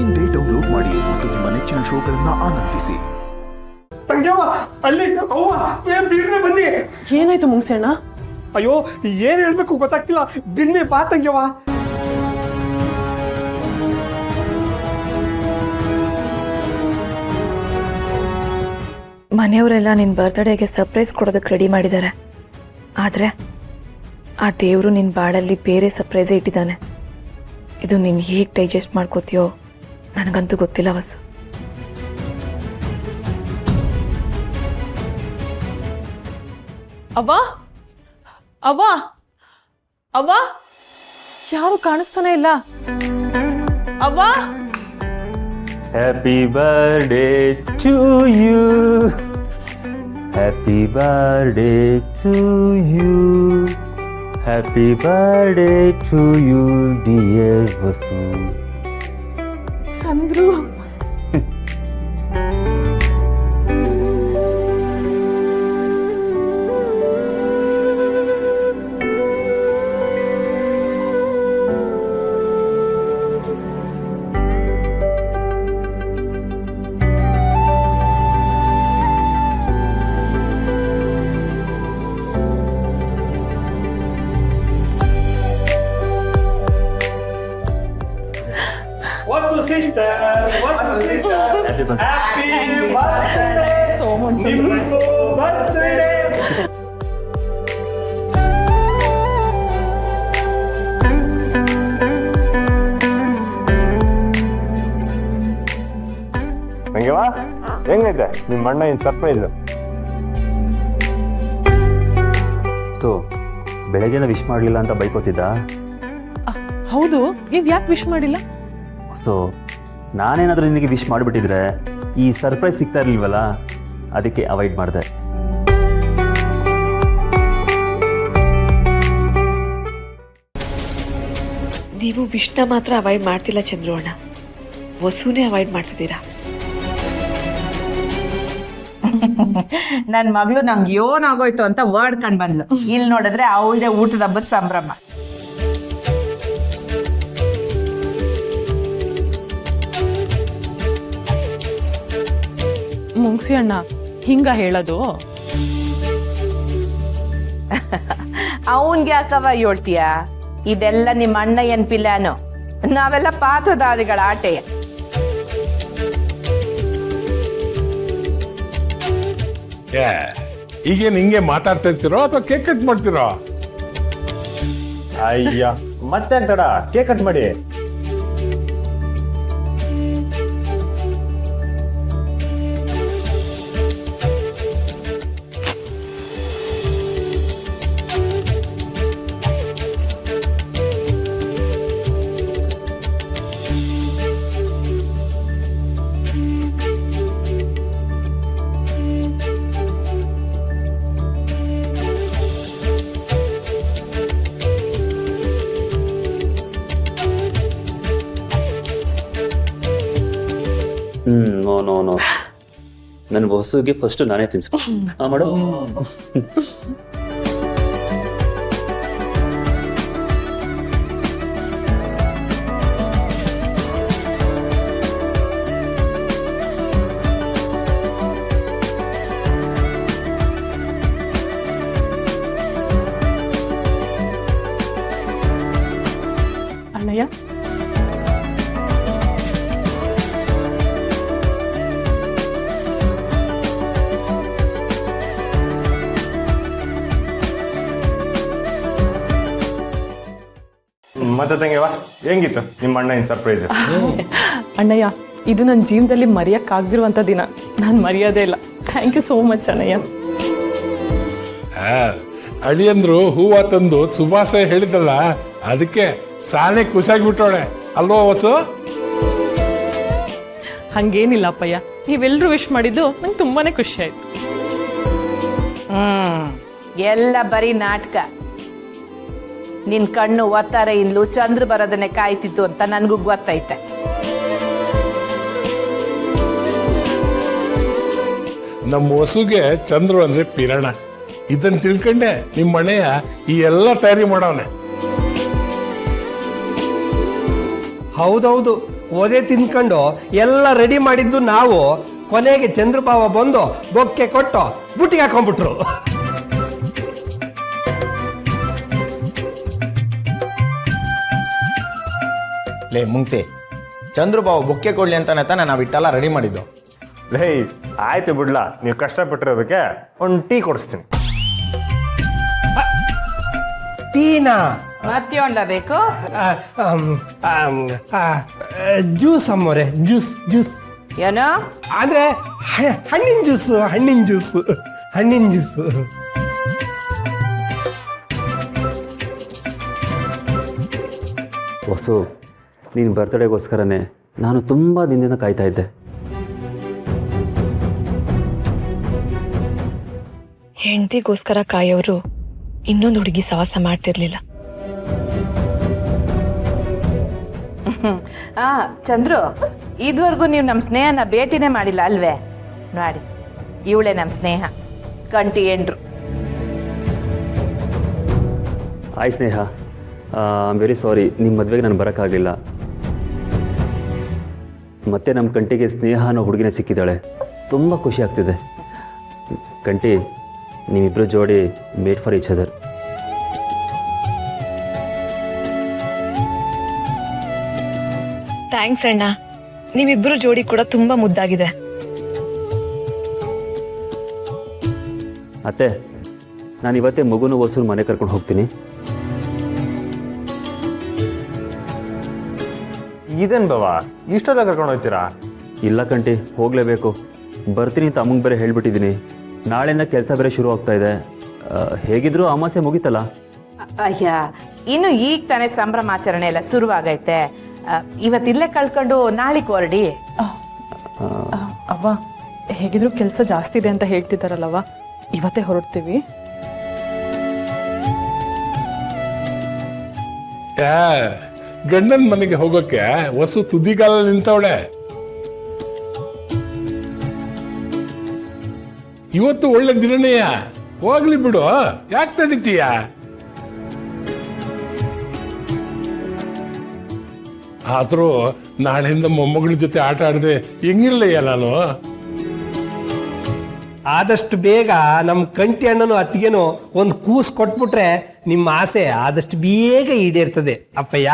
ಇಂದೇ ಡೌನ್ಲೋಡ್ ಮಾಡಿ ಮತ್ತು ನಿಮ್ಮ ನೆಚ್ಚಿನ ಶೋಗಳನ್ನ ಆನಂದಿಸಿ. ತಂಗ್ಯವ್ವ ಅಲ್ಲಿ ಅವ್ವ ಬೀರ್ನೆ ಬನ್ನಿ. ಏನಾಯ್ತು ಮುಂಗ್ಸಣ್ಣ? ಅಯ್ಯೋ ಏನ್ ಹೇಳ್ಬೇಕು ಗೊತ್ತಾಗ್ತಿಲ್ಲ. ಬಿನ್ನೆ ಬಾ ತಂಗ್ಯವ್ವ. ಮನೆಯವರೆಲ್ಲ ನಿನ್ನ ಬರ್ತ್ಡೇಗೆ ಸರ್ಪ್ರೈಸ್ ಕೊಡೋದಕ್ಕೆ ರೆಡಿ ಮಾಡಿದ್ದಾರೆ. ಆದರೆ ಆ ದೇವರು ನಿನ್ನ ಬಾಳಲ್ಲಿ ಬೇರೆ ಸರ್ಪ್ರೈಸೇ ಇಟ್ಟಿದ್ದಾನೆ. ಇದು ನೀನು ಹೇಗೆ ಡೈಜೆಸ್ಟ್ ಮಾಡ್ಕೋತೀಯೋ ನನಗಂತೂ ಗೊತ್ತಿಲ್ಲ ವಸು. ಅವ್ವ ಅವ್ವ ಅವ್ವ, ಯಾರು ಕಾಣಿಸ್ತಾನೆ ಇಲ್ಲ. ಅವ್ವ, Happy birthday to you. Happy birthday to you. Happy birthday to you, dear Vasu. Chandru. What's the sister? What's the sister? Happy birthday. Happy birthday. So much. ನಿಮ್ಗೂ birthday. ಹಂಗೆವಾ ಹೆಂಗೈತೆ ನಿಮ್ಮ ಅಣ್ಣ ಏನು ಸರ್ಪ್ರೈಸ್? ಸೊ ಬೆಳಗ್ಗೆನ ವಿಶ್ ಮಾಡಲಿಲ್ಲ ಅಂತ ಬೈಕೋತಿದ್ದ. ಹೌದು, ನೀವ್ ಯಾಕೆ ವಿಶ್ ಮಾಡಿಲ್ಲ? ಸೊ ನಾನೇನಾದರೂ ನಿನಗೆ ವಿಶ್ ಮಾಡಿಬಿಟ್ಟಿದ್ರೆ ಈ ಸರ್ಪ್ರೈಸ್ ಸಿಗ್ತಾ ಇರಲಿಲ್ವಲ್ಲ, ಅದಕ್ಕೆ ಅವಾಯ್ಡ್ ಮಾಡಿದೆ. ನೀವು ವಿಷ್ಣ ಮಾತ್ರ ಅವಾಯ್ಡ್ ಮಾಡ್ತಿಲ್ಲ ಚಂದ್ರು ಅಣ್ಣ, ವಸುನೇ ಅವಾಯ್ಡ್ ಮಾಡ್ತಿದ್ದೀರಾ. ನನ್ನ ಮಗಳು ನಂಗೆ ಏನಾಗೋಯ್ತು ಅಂತ ವರ್ಡ್ ಕಂಡು ಬಂದ್ಲು. ಇಲ್ಲಿ ನೋಡಿದ್ರೆ ಅವಳದೇ ಊಟದ ಹಬ್ಬದ ಸಂಭ್ರಮ. ಮುಂಗ್ಸಿ ಅಣ್ಣ ಹಿಂಗ ಹೇಳೋದು? ಅವನ್ಗೆ ಯಾಕವ ಹೇಳ್ತೀಯ? ಇದೆಲ್ಲ ನಿಮ್ಮ ಅಣ್ಣ ಏನ್ ಪಿಲ್ಲಾನು, ನಾವೆಲ್ಲ ಪಾತ್ರಧಾರಿಗಳ ಆಟೆಯ. ಈಗೇನು ಹಿಂಗೆ ಮಾತಾಡ್ತಾ ಇರ್ತೀರೋ ಅಥವಾ ಕೇಕ್ ಕಟ್ ಮಾಡ್ತಿರೋ? ಅಯ್ಯ ಮತ್ತೆ ತಡ, ಕೇಕ್ ಕಟ್ ಮಾಡಿ. ನೋ ನನ್ನ ಬಸ್ಸುಗೆ ಫಸ್ಟ್ ನಾನೇ ತಿನ್ಸ್ಕೊಂಡು ಮಾಡು. ಅಣ್ಣಯ್ಯ, ಮತ್ತೆ ತಂಗಿವಾ ಹೆಂಗಿತ್ತು ನಿಮ್ಮ ಅಣ್ಣ ಏನು ಸರ್ಪ್ರೈಸ್? ಅಣ್ಣಯ್ಯ, ಇದು ನನ್ನ ಜೀವನದಲ್ಲಿ ಮರೆಯಕ್ಕಾಗ್ದಿರುವಂಥ ದಿನ. ನಾನು ಮರೆಯೋದೇ ಇಲ್ಲ. ಥ್ಯಾಂಕ್ ಯು ಸೋ ಮಚ್ ಅಣ್ಣಯ್ಯ. ಅಳಿಯಂದ್ರು ಹೂವ ತಂದು ಸುಭಾಷ ಹೇಳಿದಲ್ಲ, ಅದಕ್ಕೆ ಸಾನೆ ಖುಷಿಯಾಗಿಬಿಟ್ಟೋಳೆ ಅಲ್ವಾ ವಸು? ಹಂಗೇನಿಲ್ಲ ಅಪ್ಪಯ್ಯ, ನೀವೆಲ್ಲರೂ ವಿಶ್ ಮಾಡಿದ್ದು ನಂಗೆ ತುಂಬಾನೇ ಖುಷಿ ಆಯ್ತು. ಎಲ್ಲ ಬರೀ ನಾಟಕ. ನಿನ್ ಕಣ್ಣು ಒತ್ತಾರೆ ಇನ್ಲು ಚಂದ್ರ ಬರೋದನ್ನೇ ಕಾಯ್ತಿತ್ತು ಅಂತ ನನ್ಗೂ ಗೊತ್ತೈತೆ. ನಮ್ಮ ವಸುಗೆ ಚಂದ್ರು ಅಂದ್ರೆ ಪಿರಣ. ಇದನ್ನ ತಿಳ್ಕೊಂಡೆ ನಿಮ್ಮ ಮನೆಯ ಈ ಎಲ್ಲ ತಯಾರಿ ಮಾಡವನೆ. ಹೌದೌದು, ಒದೆ ತಿನ್ಕೊಂಡು ಎಲ್ಲ ರೆಡಿ ಮಾಡಿದ್ದು ನಾವು. ಕೊನೆಗೆ ಚಂದ್ರಭಾವ ಬಂದು ಬೊಕ್ಕೆ ಕೊಟ್ಟು ಬುಟ್ಟಿಗೆ ಹಾಕೊಂಡ್ಬಿಟ್ರು. ಲೇ ಮುಂಗ್ಸಿ, ಚಂದ್ರಬಾಬು ಬೊಕ್ಕೆ ಕೊಡ್ಲಿ ಅಂತಾನೆ ತಾನೆ ನಾವು ಇಟ್ಟೆಲ್ಲ ರೆಡಿ ಮಾಡಿದ್ದು. ಲೇ ಆಯ್ತು ಬಿಡ್ಲಾ, ನೀವು ಕಷ್ಟಪಟ್ಟಿರೋದಕ್ಕೆ ಒಂದು ಟೀ ಕೊಡಿಸ್ತೀನಿ. ಟೀನಾ? ಮತ್ತೊಂಡ್ಲ ಬೇಕು? ಜ್ಯೂಸ್ ಅಮ್ಮೋರೆ, ಜ್ಯೂಸ್ ಜ್ಯೂಸ್. ಏನೋ ಅಂದ್ರೆ ಹಣ್ಣಿನ ಜ್ಯೂಸು, ಹಣ್ಣಿನ ಜ್ಯೂಸು, ಹಣ್ಣಿನ ಜ್ಯೂಸು. ಹೊಸು, ನೀನು ಬರ್ತಡೇಗೋಸ್ಕರನೇ ನಾನು ತುಂಬ ದಿನದಿಂದ ಕಾಯ್ತಾ ಇದ್ದೆ. ಹೆಂಡತಿಗೋಸ್ಕರ ಕಾಯೋರು ಇನ್ನೊಂದು ಹುಡುಗಿ ಸವಾಸ ಮಾಡ್ತಿರ್ಲಿಲ್ಲ. ಚಂದ್ರು, ಇದುವರೆಗೂ ನೀವು ನಮ್ಮ ಸ್ನೇಹನ ಭೇಟಿನೇ ಮಾಡಿಲ್ಲ ಅಲ್ವೇ? ನೋಡಿ, ಇವಳೇ ನಮ್ಮ ಸ್ನೇಹ, ಕಂಟಿ ಎಂಡ್ರು. ಆಯ್ ಸ್ನೇಹ, ವೆರಿ ಸಾರಿ, ನಿಮ್ಮ ಮದುವೆಗೆ ನಾನು ಬರೋಕ್ಕಾಗಲಿಲ್ಲ. ಮತ್ತೆ ನಮ್ಮ ಕಂಟಿಗೆ ಸ್ನೇಹ ಅನ್ನೋ ಹುಡುಗಿನೇ ಸಿಕ್ಕಿದ್ದಾಳೆ. ತುಂಬ ಖುಷಿ ಆಗ್ತಿದೆ. ಕಂಟಿ, ನೀವಿಬ್ಬರು ಜೋಡಿ made for each other. Thanks ಅಣ್ಣ, ನೀವಿಬ್ರು ಜೋಡಿ ಕೂಡ ತುಂಬಾ ಮುದ್ದಾಗಿದೆ. ಅತ್ತೆ, ನಾನು ಇವತ್ತೇ ಮಗುನ ಹೊಸೂರು ಮನೆ ಕರ್ಕೊಂಡು ಹೋಗ್ತೀನಿ. ಇದೇನು ಬಾವಾ ಇಷ್ಟೊತ್ತ ಕರ್ಕೊಂಡು ಹೋಗ್ತೀರಾ? ಇಲ್ಲ ಕಂಟಿ, ಹೋಗಲೇಬೇಕು. ಬರ್ತೀನಿ ಅಂತ ಅಮ್ಮಂಗೆ ಬೇರೆ ಹೇಳ್ಬಿಟ್ಟಿದ್ದೀನಿ. ನಾಳೆಯಿಂದ ಕೆಲಸ ಬೇರೆ ಶುರು ಆಗ್ತಾ ಇದೆ. ಹೇಗಿದ್ರು ಅಮಾಸೆ ಮುಗೀತಲ್ಲ. ಅಯ್ಯ, ಇನ್ನು ಈಗ ತಾನೇ ಸಂಭ್ರಮಾಚರಣೆ ಎಲ್ಲ ಶುರುವಾಗೈತೆ. ಇವತ್ತಿಲ್ಲೇ ಕಳ್ಕೊಂಡು ನಾಳೆಗೆ ಹೊರಡಿ. ಅವ್ವ, ಹೇಗಿದ್ರು ಕೆಲಸ ಜಾಸ್ತಿ ಇದೆ ಅಂತ ಹೇಳ್ತಿದ್ದಾರಲ್ಲವ್ವ, ಇವತ್ತೇ ಹೊರಡ್ತೀವಿ. ಗಂಡನ ಮನೆಗೆ ಹೋಗೋಕೆ ಹೊಸು ತುದಿಗಾಲ ನಿಂತವಳೆ. ಇವತ್ತು ಒಳ್ಳೆ ದಿನನೇಯ, ಹೋಗ್ಲಿ ಬಿಡು, ಯಾಕೆ ತಡಿತೀಯ? ಆದ್ರೂ ನಾಳೆಯಿಂದ ಮೊಮ್ಮಗಳ ಜೊತೆ ಆಟ ಆಡದೆ ಹೆಂಗಿರ್ಲಯ್ಯ ನಾನು. ಆದಷ್ಟು ಬೇಗ ನಮ್ಮ ಕಂಟಿ ಅಣ್ಣನು ಅತ್ತಿಗೆನೂ ಒಂದು ಕೂಸು ಕೊಟ್ಬಿಟ್ರೆ ನಿಮ್ಮ ಆಸೆ ಆದಷ್ಟು ಬೇಗ ಈಡೇರ್ತದೆ ಅಪ್ಪಯ್ಯ.